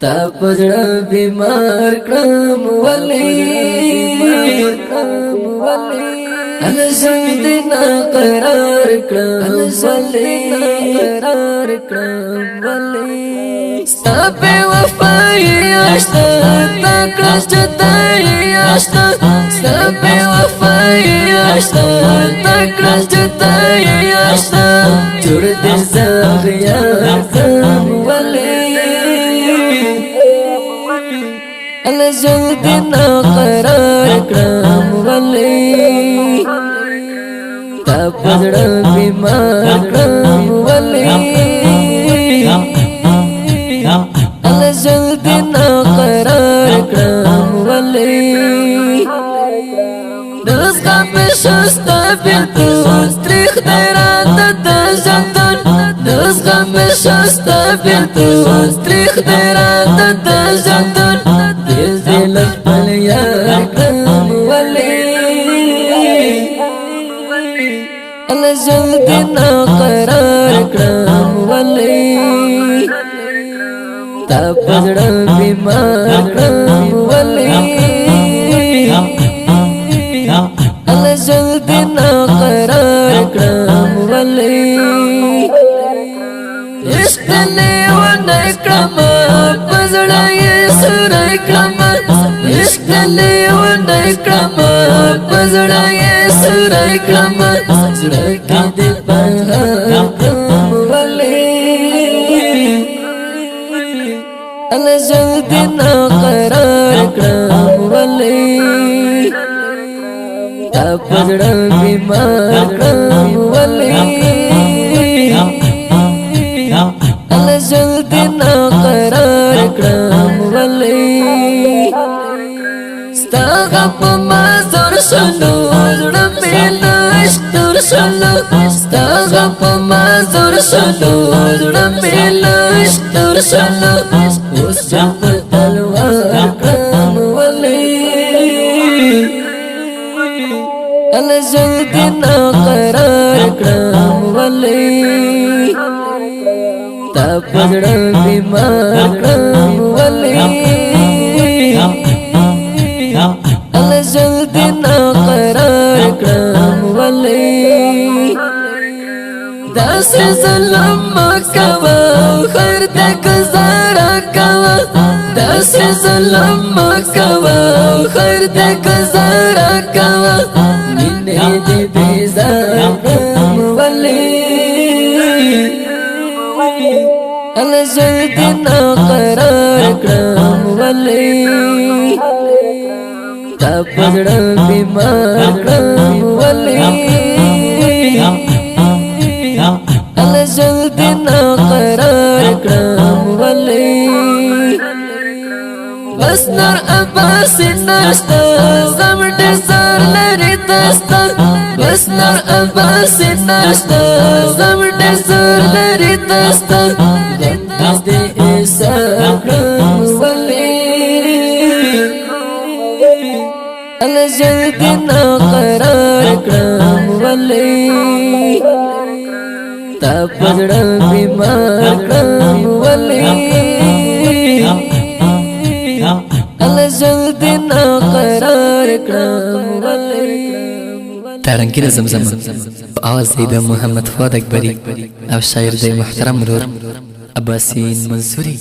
تا پزړه بیمار کړم ولې انا زمد نا قرار کړم ولې ستا په وفای آشنا تا کړم جدای آشنا ستا په وفای آشنا تا کړم جدای آشنا جوړ دې زغیا زم ولې انا زمد نا قرار کړم ولې تا پزړه بیمار کړم ولې انا زمد نا قرار کړم ولې دز غم شسته بیلتون تریخ درات د ژوندون دز غم شسته بیلتون تریخ درات د ژوندون دل خپل یار کړم ولې انا زمد نا قرار کړم ولې تا پزړه بیمار کړم ولې انا زمد نا قرار کړم ولې عشق دې ونه کړم پزړه یې سر کړم عشق دې ونه کړم پزړه یې سر کړم زړه کې دې پناه کړم ولې انا زمد نا قرار کړم ولې تا پزړه بیمار کړم ولې انا زمد نا قرار کړم ولې ستا غم ما زور شلو زړه مې نشت تور شلو ستا غم ما زور شلو زړه مې نشت تور شلو اوس جام تلوار کړم ولې انا زمد نا قرار کړم ولې تا پزړه بیمار کړم ولې انا زمد نا قرار کړم ولې داسې ظلم مکوه خیر دې گزاره کوه داسې ظلم مکوه خیر دې گزاره کوه مینې دې بیزار کړم ولې انا زمد نا قرار کړم ولې تا پزړه بیمار کړم ولې انا زمد نا قرار کړم ولې بس نور عباس نشته غم ډېر زار لري دسته بس نور عباس نشته غم ډېر زار لري دسته دس دې ایسار کړم ولې انا زمد نا قرار کړم ولې تا پزړه بیمار کړم ولې انا زمد نا قرار کړم ولې تارنگی زمزم آواز د محمد فؤاد اکبری او شاعر د محترم رور عباسین منصوری